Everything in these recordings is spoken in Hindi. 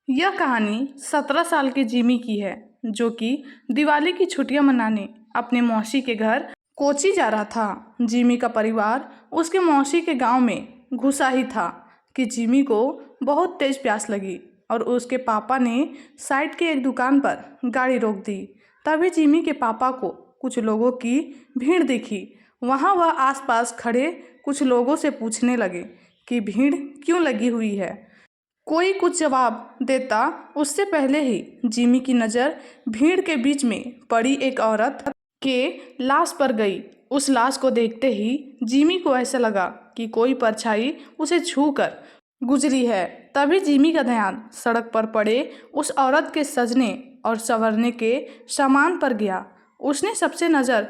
यह कहानी 17 साल के जिमी की है, जो कि दिवाली की छुट्टियां मनाने अपने मौसी के घर कोची जा रहा था। जिमी का परिवार उसके मौसी के गांव में घुसा ही था कि जिमी को बहुत तेज प्यास लगी और उसके पापा ने साइड के एक दुकान पर गाड़ी रोक दी। तभी जिमी के पापा को कुछ लोगों की भीड़ दिखी। वहां वह आसपास खड़े कुछ लोगों से पूछने लगे कि भीड़ क्यों लगी हुई है। कोई कुछ जवाब देता उससे पहले ही जिमी की नज़र भीड़ के बीच में पड़ी एक औरत के लाश पर गई। उस लाश को देखते ही जिमी को ऐसा लगा कि कोई परछाई उसे छू कर गुजरी है। तभी जिमी का ध्यान सड़क पर पड़े उस औरत के सजने और संवरने के सामान पर गया। उसने सबसे नज़र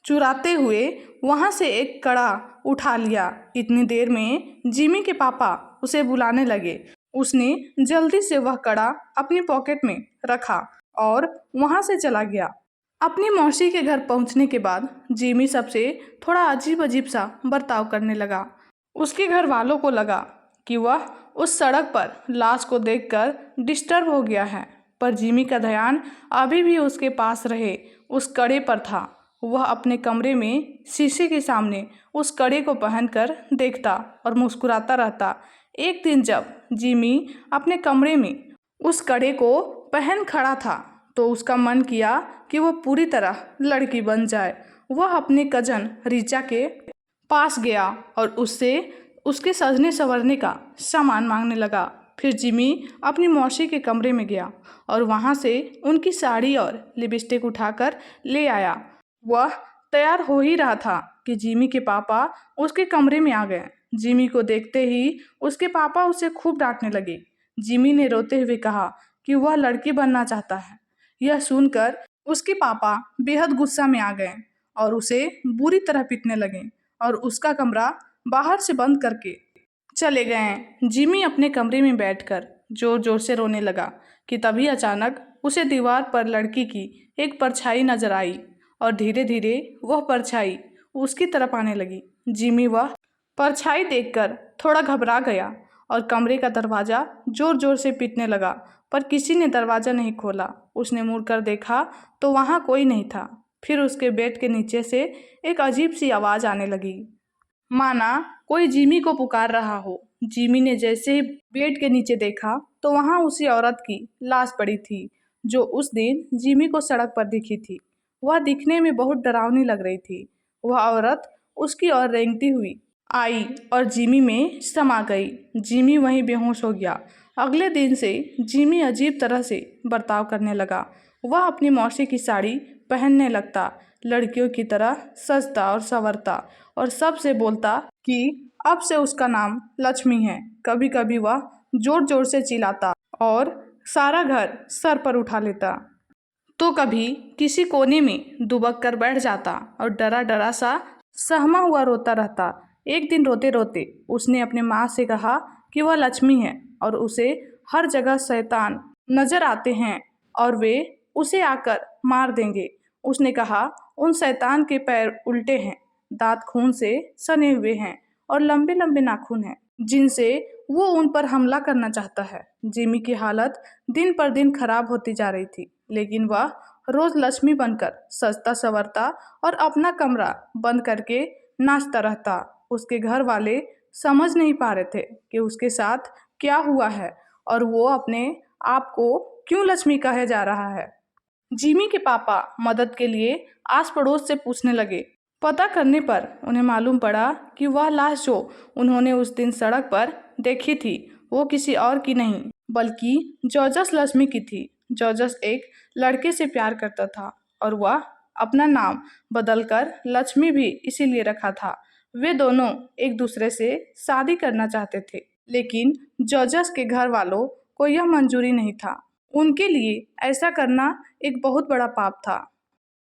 चुराते हुए वहां से एक कड़ा उठा लिया। इतनी देर में जिमी के पापा उसे बुलाने लगे। उसने जल्दी से वह कड़ा अपनी पॉकेट में रखा और वहां से चला गया। अपनी मौसी के घर पहुंचने के बाद जिमी सबसे थोड़ा अजीब अजीब सा बर्ताव करने लगा। उसके घर वालों को लगा कि वह उस सड़क पर लाश को देखकर डिस्टर्ब हो गया है, पर जिमी का ध्यान अभी भी उसके पास रहे उस कड़े पर था। वह अपने कमरे में शीशे के सामने उस कड़े को पहनकर देखता और मुस्कुराता रहता। एक दिन जब जिमी अपने कमरे में उस कड़े को पहन खड़ा था तो उसका मन किया कि वह पूरी तरह लड़की बन जाए। वह अपने कजन रीचा के पास गया और उससे उसके सजने संवरने का सामान मांगने लगा। फिर जिमी अपनी मौसी के कमरे में गया और वहां से उनकी साड़ी और लिपस्टिक उठाकर ले आया। वह तैयार हो ही रहा था कि जिमी के पापा उसके कमरे में आ गए। जिमी को देखते ही उसके पापा उसे खूब डांटने लगे। जिमी ने रोते हुए कहा कि वह लड़की बनना चाहता है। यह सुनकर उसके पापा बेहद गुस्सा में आ गए और उसे बुरी तरह पीटने लगे और उसका कमरा बाहर से बंद करके चले गए। जिमी अपने कमरे में बैठकर जोर जोर से रोने लगा कि तभी अचानक उसे दीवार पर लड़की की एक परछाई नजर आई और धीरे धीरे वह परछाई उसकी तरफ आने लगी। जिमी वह परछाई देखकर थोड़ा घबरा गया और कमरे का दरवाज़ा जोर जोर से पीटने लगा, पर किसी ने दरवाज़ा नहीं खोला। उसने मुड़कर देखा तो वहाँ कोई नहीं था। फिर उसके बेड के नीचे से एक अजीब सी आवाज़ आने लगी, माना कोई जिमी को पुकार रहा हो। जिमी ने जैसे ही बेड के नीचे देखा तो वहाँ उसी औरत की लाश पड़ी थी जो उस दिन जिमी को सड़क पर दिखी थी। वह दिखने में बहुत डरावनी लग रही थी। वह औरत उसकी ओर रेंगती हुई आई और जिमी में समा गई। जिमी वहीं बेहोश हो गया। अगले दिन से जिमी अजीब तरह से बर्ताव करने लगा। वह अपनी मौसी की साड़ी पहनने लगता, लड़कियों की तरह सजता और संवरता और सबसे बोलता कि अब से उसका नाम लक्ष्मी है। कभी कभी वह जोर जोर से चिल्लाता और सारा घर सर पर उठा लेता, तो कभी किसी कोने में दुबक कर बैठ जाता और डरा डरा सा सहमा हुआ रोता रहता। एक दिन रोते रोते उसने अपने माँ से कहा कि वह लक्ष्मी है और उसे हर जगह शैतान नजर आते हैं और वे उसे आकर मार देंगे। उसने कहा उन शैतान के पैर उल्टे हैं, दांत खून से सने हुए हैं और लंबे लंबे नाखून हैं जिनसे वो उन पर हमला करना चाहता है। जिमी की हालत दिन पर दिन खराब होती जा रही थी, लेकिन वह रोज लक्ष्मी बनकर सजता संवरता और अपना कमरा बंद करके नाचता रहता। उसके घर वाले समझ नहीं पा रहे थे कि उसके साथ क्या हुआ है और वो अपने आप को क्यों लक्ष्मी कहे जा रहा है। जिमी के पापा मदद के लिए आस पड़ोस से पूछने लगे। पता करने पर उन्हें मालूम पड़ा कि वह लाश जो उन्होंने उस दिन सड़क पर देखी थी वो किसी और की नहीं बल्कि जॉर्जस लक्ष्मी की थी। जॉर्जस एक लड़के से प्यार करता था और वह अपना नाम बदलकर लक्ष्मी भी इसीलिए रखा था। वे दोनों एक दूसरे से शादी करना चाहते थे, लेकिन जॉर्जस के घर वालों को यह मंजूरी नहीं था। उनके लिए ऐसा करना एक बहुत बड़ा पाप था।